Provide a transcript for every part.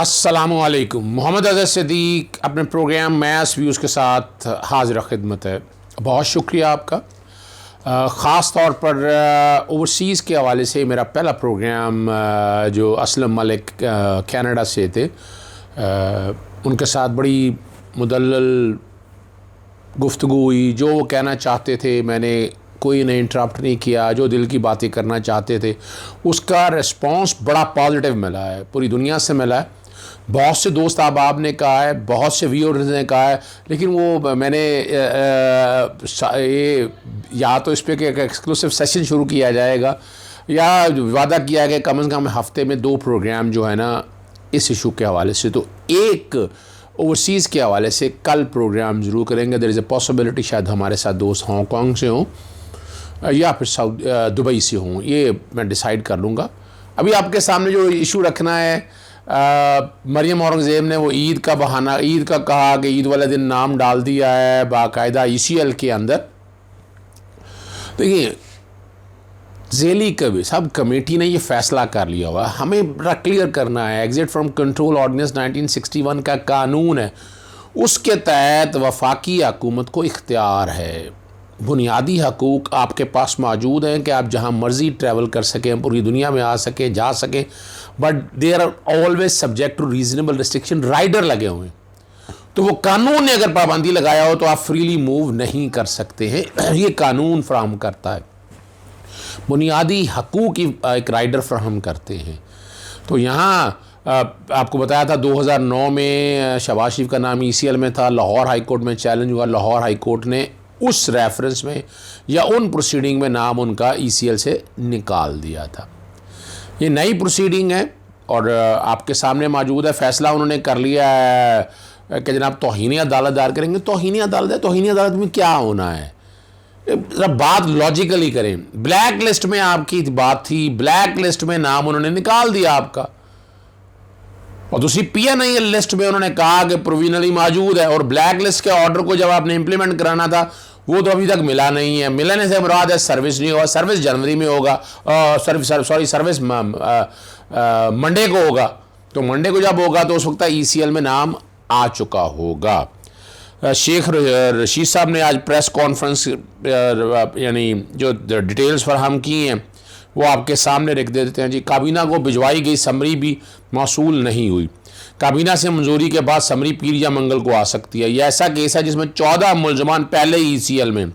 अस्सलामुअलैकुम। मोहम्मद अज़हर सिद्दीक अपने programme maths views के साथ हाजिर खिदमत है। बहुत शुक्रिया आपका। ख़ास तौर पर ओवरसीज़ के हवाले से मेरा पहला प्रोग्राम जो असलम मलिक कनाडा से थे, उनके साथ बड़ी मुदल्लल गुफ्तगू हुई। जो वो कहना चाहते थे मैंने कोई ने इंटरप्ट नहीं किया। जो दिल की बातें करना चाहते थे उसका रिस्पांस बड़ा पॉजिटिव मिला है, पूरी दुनिया से मिला है। बहुत से दोस्त अहबाब ने कहा है, बहुत से व्यूअर्स ने कहा है, लेकिन वो मैंने ये या तो इस पर कि एक एक्सक्लूसिव सेशन शुरू किया जाएगा या वादा किया गया कम से कम हफ्ते में 2 प्रोग्राम जो है ना इस इशू के हवाले से। तो एक ओवरसीज़ के हवाले से कल प्रोग्राम ज़रूर करेंगे। देयर इज़ अ पॉसिबिलिटी शायद हमारे साथ दोस्त हांगकॉन्ग से हों या फिर दुबई से हों, ये मैं डिसाइड कर लूँगा। अभी आपके सामने जो इशू रखना है, मरियम औरंगज़ेब ने वो ईद का बहाना, ईद का कहा कि ईद वाले दिन नाम डाल दिया है बाकायदा ECL के अंदर। देखिए ज़ेली कभी सब कमेटी ने ये फ़ैसला कर लिया हुआ, हमें बड़ा क्लियर करना है। एग्ज़िट फ्राम कंट्रोल ऑर्डिनेंस 1961 का कानून है, उसके तहत वफाकी हुकूमत को इख्तियार है। बुनियादी हकूक़ आपके पास मौजूद हैं कि आप जहाँ मर्ज़ी ट्रैवल कर सकें, पूरी दुनिया में आ सकें, जा सकें, but there are always subject to reasonable restriction. Rider लगे हुए हैं, तो वो कानून ने अगर पाबंदी लगाया हो तो आप फ्रीली मूव नहीं कर सकते हैं। ये कानून फ्राहम करता है, बुनियादी हकूक़ की एक राइडर फ्राहम करते हैं। तो यहाँ आपको बताया था 2009 में शहबाज शरीफ का नाम ECL में था, लाहौर हाई कोर्ट में चैलेंज हुआ, लाहौर हाई कोर्ट ने उस रेफरेंस में या उन प्रोसीडिंग में नाम उनका ECL से निकाल दिया था। ये नई प्रोसीडिंग है और आपके सामने मौजूद है। फ़ैसला उन्होंने कर लिया है कि जनाब तौहीन अदालत दायर करेंगे। तौहीन अदालत है, तौहीन अदालत में क्या होना है, जब बात लॉजिकली करें। ब्लैक लिस्ट में आपकी बात थी, ब्लैक लिस्ट में नाम उन्होंने निकाल दिया आपका, और दूसरी PNI लिस्ट में उन्होंने कहा कि प्रोविजनली मौजूद है। और ब्लैक लिस्ट के ऑर्डर को जब आपने इंप्लीमेंट कराना था वो तो अभी तक मिला नहीं है। मिलने से मुराद है सर्विस नहीं होगा, सर्विस जनवरी में होगा, सर्विस मंडे को होगा। तो मंडे को जब होगा तो उस वक्त ECL में नाम आ चुका होगा। शेख रशीद साहब ने आज प्रेस कॉन्फ्रेंस यानी जो डिटेल्स फराहम की हैं वो आपके सामने रख देते हैं। जी, काबीना को भिजवाई गई समरी भी मौसूल नहीं हुई। काबीना से मंजूरी के बाद समरी पीर या मंगल को आ सकती है। यह ऐसा केस है जिसमें 14 मुलजमान पहले ही ECL में,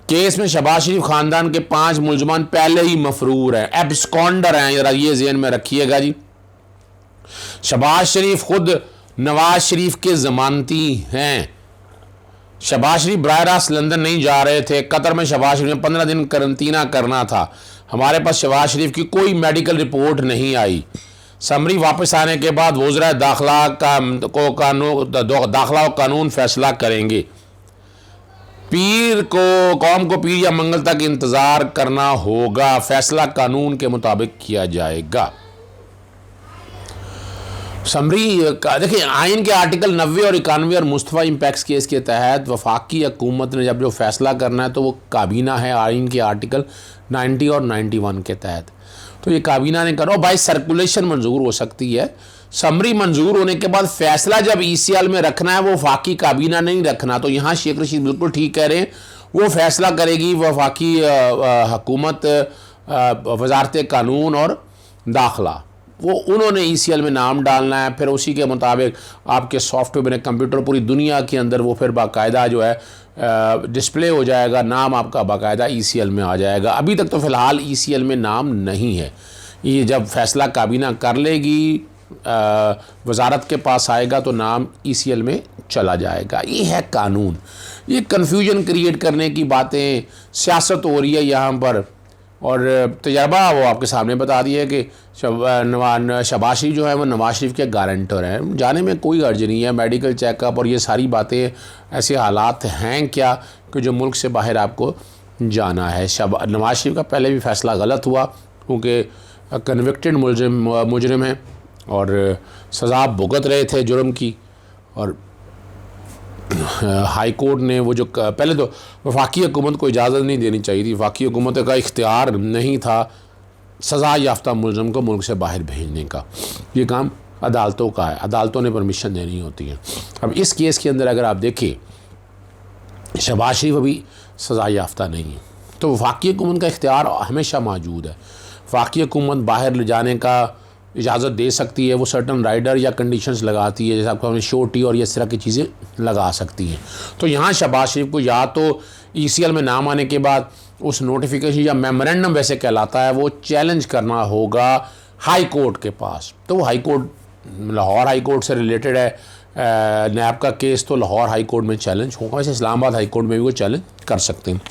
केस में शहबाज शरीफ ख़ानदान के 5 मुलजमान पहले ही मफरूर हैं, एब्सकॉन्डर हैं। जरा ये ज़हन में रखिएगा जी। शहबाज शरीफ खुद नवाज शरीफ के ज़मानती हैं। शहबाज शरीफ बराह रास्त लंदन नहीं जा रहे थे। कतर में शहबाज शरीफ ने 15 दिन करंतना करना था। हमारे पास शहबाज शरीफ की कोई मेडिकल रिपोर्ट नहीं आई। समरी वापस आने के बाद वज़रा दाखिला दाखिला कानून फैसला करेंगे। पीर को कौम को पीर या मंगल तक इंतज़ार करना होगा। फैसला कानून के मुताबिक किया जाएगा। समरी देखिए, आइन के आर्टिकल 90 और 91 और मुस्तफ़ा इम्पैक्ट्स केस के तहत वफाकी हुकूमत ने जब जो फैसला करना है तो वो काबीना है, आइन के आर्टिकल 90 और 91 के तहत। तो ये काबीना ने करो भाई, सर्कुलेशन मंजूर हो सकती है। समरी मंजूर होने के बाद फैसला जब ECL में रखना है वो वफाकी काबीना नहीं रखना। तो यहाँ शेख रशीद बिल्कुल ठीक कह रहे हैं, वो फैसला करेगी वफाकी हुकूमत, वजारत कानून और दाखिला। वो उन्होंने ECL में नाम डालना है, फिर उसी के मुताबिक आपके सॉफ्टवेयर में कंप्यूटर पूरी दुनिया के अंदर वो फिर बाकायदा जो है डिस्प्ले हो जाएगा, नाम आपका बाकायदा ECL में आ जाएगा। अभी तक तो फ़िलहाल ECL में नाम नहीं है। ये जब फैसला काबीना कर लेगी, वजारत के पास आएगा तो नाम ECL में चला जाएगा। ये है कानून। ये कन्फ्यूजन क्रिएट करने की बातें, सियासत हो रही है यहाँ पर, और तजर्बा वो आपके सामने बता दिया है कि शहबाज शरीफ जो है वो नवाज शरीफ के गारंटर हैं। जाने में कोई अर्ज नहीं है। मेडिकल चेकअप और ये सारी बातें, ऐसे हालात हैं क्या कि जो मुल्क से बाहर आपको जाना है। नवाज शरीफ का पहले भी फ़ैसला गलत हुआ क्योंकि कन्विक्टेड मुजरिम हैं और सज़ा भुगत रहे थे जुर्म की, और हाई कोर्ट ने वो जो पहले तो वफाकी हुकूमत को इजाज़त नहीं देनी चाहिए थी, वफाकी हुकूमत का इख्तियार नहीं था सज़ा याफ्ता मुलज़म को मुल्क से बाहर भेजने का। ये काम अदालतों का है, अदालतों ने परमिशन देनी होती है। अब इस केस के अंदर अगर आप देखें, शहबाज शरीफ अभी सज़ा याफ्ता नहीं है, तो वफाकी हुकूमत का इख्तियार हमेशा मौजूद है। वफाकी हुकूमत बाहर ले जाने का इजाज़त दे सकती है, वो सर्टन राइडर या कंडीशंस लगाती है, जैसे आपको हमें श्योरिटी और इस तरह की चीज़ें लगा सकती हैं। तो यहाँ शहबाज शरीफ को या तो ECL में नाम आने के बाद उस नोटिफिकेशन या मेमोरेंडम वैसे कहलाता है, वो चैलेंज करना होगा हाई कोर्ट के पास। तो वो high court Lahore high court से रिलेटेड है, नैब का केस, तो लाहौर हाई कोर्ट में चैलेंज होगा, वैसे इस्लामाबाद हाई कोर्ट में भी वो चैलेंज कर सकते हैं।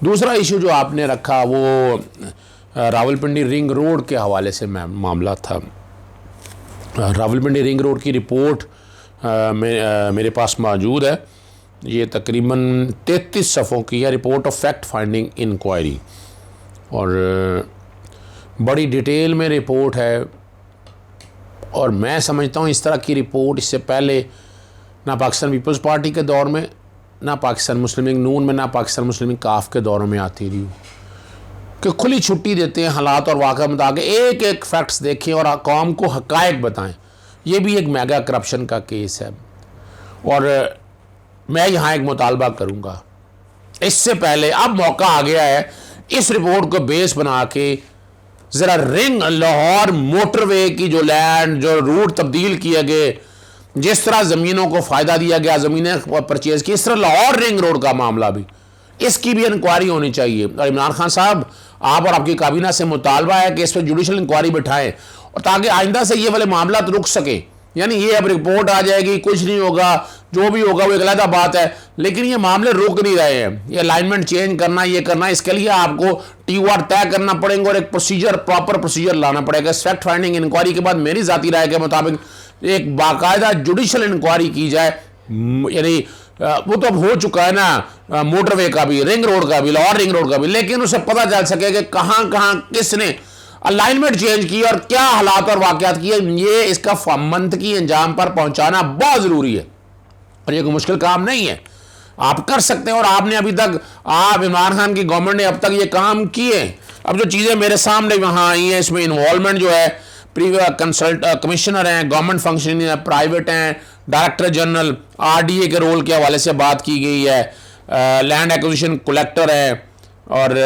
दूसरा इशू जो आपने रखा वो रावलपिंडी रिंग रोड के हवाले से मामला था। रावलपिंडी रिंग रोड की रिपोर्ट मेरे पास मौजूद है। ये तकरीबन 33 सफ़ों की है, report of fact finding inquiry, और बड़ी डिटेल में रिपोर्ट है। और मैं समझता हूँ इस तरह की रिपोर्ट इससे पहले ना पाकिस्तान पीपल्स पार्टी के दौर में, ना पाकिस्तान मुस्लिम लीग नून में, ना पाकिस्तान मुस्लिम लीग काफ के दौरों में आती रही, कि खुली छुट्टी देते हैं, हालात और वाक़ा मुताबिक एक एक फैक्ट्स देखें और कौम को हक़ाइक़ बताएं। ये भी एक मेगा करप्शन का केस है। और मैं यहाँ एक मुतालबा करूँगा, इससे पहले अब मौका आ गया है इस रिपोर्ट को बेस बना के ज़रा रिंग लाहौर मोटरवे की जो लैंड, जो रूट तब्दील किए गए, जिस तरह ज़मीनों को फ़ायदा दिया गया, ज़मीनें परचेज़ की, इस तरह लाहौर रिंग रोड का मामला भी, इसकी भी इंक्वायरी होनी चाहिए। और इमरान खान साहब, आप और आपकी काबीना से मुतालबा है कि इस पर जुडिशल इंक्वायरी बिठाएं, और ताकि आइंदा से ये वाले मामला रुक सके। यानी ये अब रिपोर्ट आ जाएगी, कुछ नहीं होगा, जो भी होगा वो एक अलग बात है, लेकिन ये मामले रुक नहीं रहे हैं। ये अलाइनमेंट चेंज करना, ये करना, इसके लिए आपको TOR तय करना पड़ेगा और एक प्रोसीजर, प्रॉपर प्रोसीजर लाना पड़ेगा। फैक्ट फाइंडिंग इंक्वायरी के बाद मेरी ज़ाती राय के मुताबिक एक बाकायदा जुडिशल इंक्वायरी की जाए। यानी वो तो अब हो चुका है ना, मोटरवे का भी, रिंग रोड का भी, लाहौर रिंग रोड का भी, लेकिन उसे पता चल सके कि कहाँ कहाँ किसने अलाइनमेंट चेंज की और क्या हालात और वाक़यात किए। ये इसका मंतकी अंजाम पर पहुंचाना बहुत ज़रूरी है, और ये कोई मुश्किल काम नहीं है, आप कर सकते हैं। और आपने अभी तक, आप इमरान खान की गवर्नमेंट ने अब तक ये काम किए। अब जो चीज़ें मेरे सामने वहाँ आई हैं, इसमें इन्वॉल्वमेंट जो है, कंसल्ट कमिश्नर हैं, गवर्नमेंट फंक्शनिंग है, प्राइवेट हैं, डायरेक्टर जनरल, RDA के रोल के हवाले से बात की गई है, लैंड एक्विजिशन कलेक्टर है, और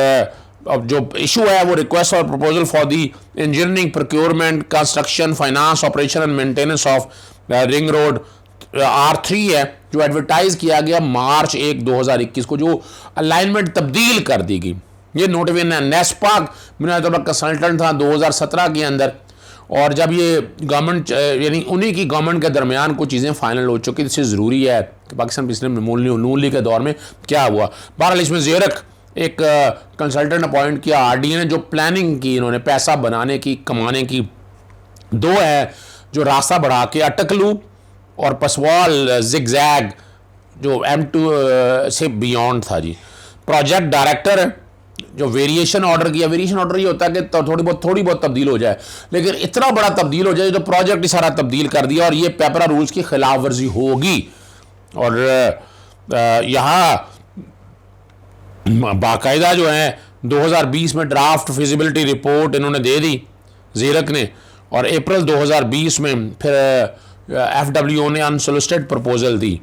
अब जो इशू है वो रिक्वेस्ट और proposal for the engineering, procurement, construction, finance, operation and maintenance of ring road R3 है, जो एडवर्टाइज किया गया मार्च 1, 2021 को, जो अलाइनमेंट तब्दील कर दी गई। ये नोटिफिकेशन है, नेस्पाक मैंने कंसल्टेंट था 2017 के अंदर, और जब ये गवर्नमेंट, यानी उन्हीं की गवर्नमेंट के दरमियान कुछ चीज़ें फाइनल हो चुकी, इससे ज़रूरी है कि पाकिस्तान पिछले नून लीग के दौर में क्या हुआ। बहरहाल इसमें ज़ेरक एक कंसल्टेंट अपॉइंट किया RDA ने, जो प्लानिंग की इन्होंने पैसा बनाने की, कमाने की। दो है जो रास्ता बढ़ा के अटकलू और पसवाल जिगजैग, जो M2 से बियॉन्ड था जी। प्रोजेक्ट डायरेक्टर है, जो वेरिएशन ऑर्डर किया। वेरिएशन ऑर्डर ये होता है कि थोड़ी बहुत तब्दील हो जाए, लेकिन इतना बड़ा तब्दील हो जाए तो प्रोजेक्ट ही सारा तब्दील कर दिया, और ये पेपरा रूल्स की खिलाफ वर्जी होगी। और यहाँ बाकायदा जो है 2020 में ड्राफ्ट फिजिबिलिटी रिपोर्ट इन्होंने दे दी ज़ेरक ने, और अप्रैल 2020 में फिर FWO ने अनसोलिसिटेड प्रपोजल दी।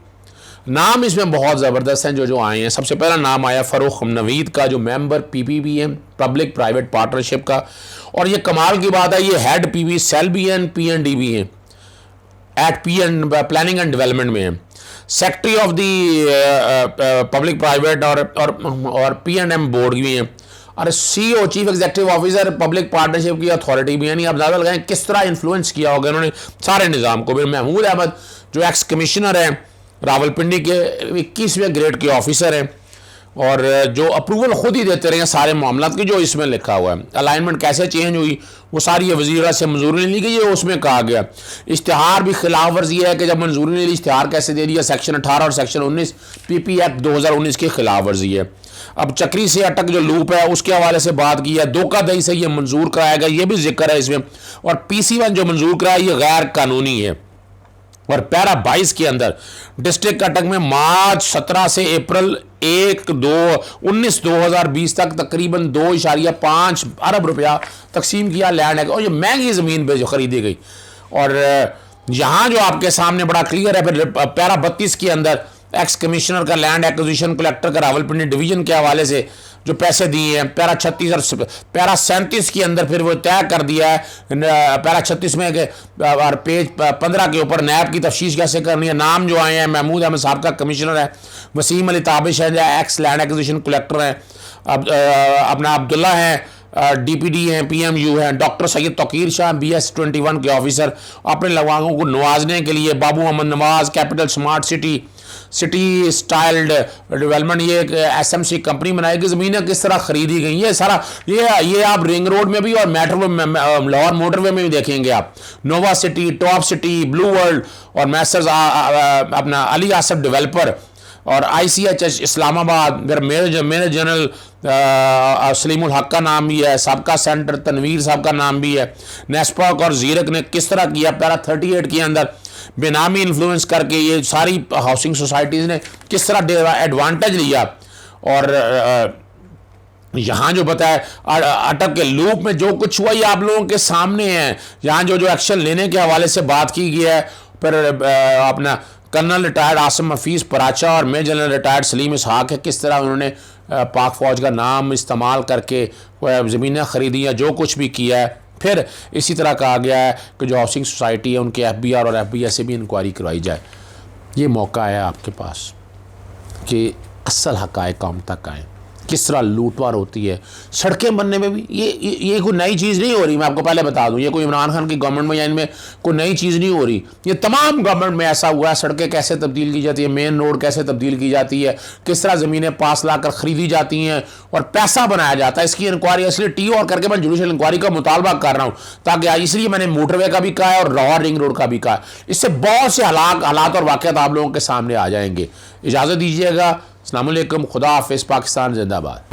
नाम इसमें बहुत ज़बरदस्त हैं जो आए हैं। सबसे पहला नाम आया फ़ारूक नवीद का, जो मेंबर PPP है, पब्लिक प्राइवेट पार्टनरशिप का, और ये कमाल की बात है, ये हेड PPP सेल भी हैं, P&D भी हैं, एट प्लानिंग एंड डेवलपमेंट में है, secretary of the public private और P&M बोर्ड भी हैं, और CEO chief executive officer public partnership की अथॉरिटी भी, यानी आप ज़्यादा लगाएं किस तरह इन्फ्लुएंस किया होगा इन्होंने सारे निज़ाम को। फिर महमूद अहमद जो एक्स कमिश्नर हैं, रावलपिंडी के 21वें ग्रेड के ऑफिसर हैं, और जो अप्रूवल खुद ही देते रहे सारे मामला की, जो इसमें लिखा हुआ है। अलाइनमेंट कैसे चेंज हुई वो सारी वज़ीर से मंजूरी नहीं ली गई, ये उसमें कहा गया। इश्तिहार भी खिलाफ वर्जी है कि जब मंजूरी नहीं ली, इश्तिहार कैसे दे दिया, सेक्शन 18 और सेक्शन 19 PP एक्ट 2019 की खिलाफ वर्जी है। अब चक्री से अटक जो लूप है उसके हवाले से बात की है, धोखाधड़ी से ये मंजूर कराया गया, ये भी जिक्र है इसमें, और PC1 जो मंजूर कराया ये गैर कानूनी है। और पैरा 22 के अंदर डिस्ट्रिक्ट अटक में मार्च 17 से अप्रैल 2020 तक तकरीबन 2.5 अरब रुपया तकसीम किया लैंड है, और ये महंगी ज़मीन पे जो खरीदी गई, और यहाँ जो आपके सामने बड़ा क्लियर है फिर पैरा 32 के अंदर एक्स कमिश्नर का लैंड एक्विजिशन कलेक्टर का रावलपिंडी डिवीजन के हवाले से जो पैसे दिए हैं, पैरा 36 और पैरा 37 के अंदर फिर वो तय कर दिया है पैरा 36 में और पेज 15 के ऊपर नैब की तफ्तीश कैसे करनी है। नाम जो आए हैं, महमूद अहमद साहब का कमिश्नर है, वसीम अली ताबिश है एक्स लैंड एक्विजिशन कलेक्टर हैं, अपना अब्दुल्ला हैं DPD हैं, PMU हैं, डॉक्टर सैयद तौकीर शाह BS21 के ऑफिसर। अपने लवांगों को नवाजने के लिए Babu Ahmed Nawaz capital smart city styled development ये एक SMC कंपनी बनाएगी। ज़मीनें किस तरह खरीदी गई, ये सारा ये आप रिंग रोड में भी और मेट्रो लाहौर मोटरवे में भी देखेंगे आप। Nova City, top city, blue world और मैसर्स अपना अली आसफ डेवलपर और ICHH इस्लामाबाद, फिर मेजर जनरल सलीमुल हक का नाम भी है, सबका सेंटर तनवीर साहब का नाम भी है। नेस्पॉक और जीरक ने किस तरह किया पैरा 38 के अंदर बेनामी इन्फ्लुएंस करके ये सारी हाउसिंग सोसाइटीज़ ने किस तरह एडवांटेज लिया। और यहाँ जो बताया अटक के लूप में जो कुछ हुआ ये आप लोगों के सामने है। यहाँ जो एक्शन लेने के हवाले से बात की गई है, फिर अपना कर्नल रिटायर्ड आसिम हफीज़ पराचा और मेजर जनरल रिटायर्ड सलीम इसहाक है, किस तरह उन्होंने पाक फ़ौज का नाम इस्तेमाल करके ज़मीनें ख़रीदी हैं, जो कुछ भी किया है। फिर इसी तरह कहा गया है कि जो हाउसिंग सोसाइटी है उनके FBR और FBI से भी इंक्वायरी करवाई जाए। ये मौका है आपके पास कि असल हक़ाइक़ काम तक आए, किस तरह लूटमार होती है। सड़कें बनने में भी ये कोई नई चीज़ नहीं हो रही, मैं आपको पहले बता दूं। ये कोई इमरान खान की गवर्नमेंट में या इनमें कोई नई चीज़ नहीं हो रही, ये तमाम गवर्नमेंट में ऐसा हुआ है। सड़कें कैसे तब्दील की जाती है, मेन रोड कैसे तब्दील की जाती है, किस तरह ज़मीनें पास ला कर ख़रीदी जाती हैं और पैसा बनाया जाता है। इसकी इंक्वायरी इसलिए टी और करके मैं जुडिशल इंक्वायरी का मुतालबा कर रहा हूँ, ताकि इसलिए मैंने मोटरवे का भी कहा है और लाहौर रिंग रोड का भी कहा। इससे बहुत से हालात और वाक़यात आप लोगों के सामने आ जाएंगे। इजाज़त दीजिएगा। अस्सलाम वालेकुम, खुदा हाफिज़, पाकिस्तान जिंदाबाद।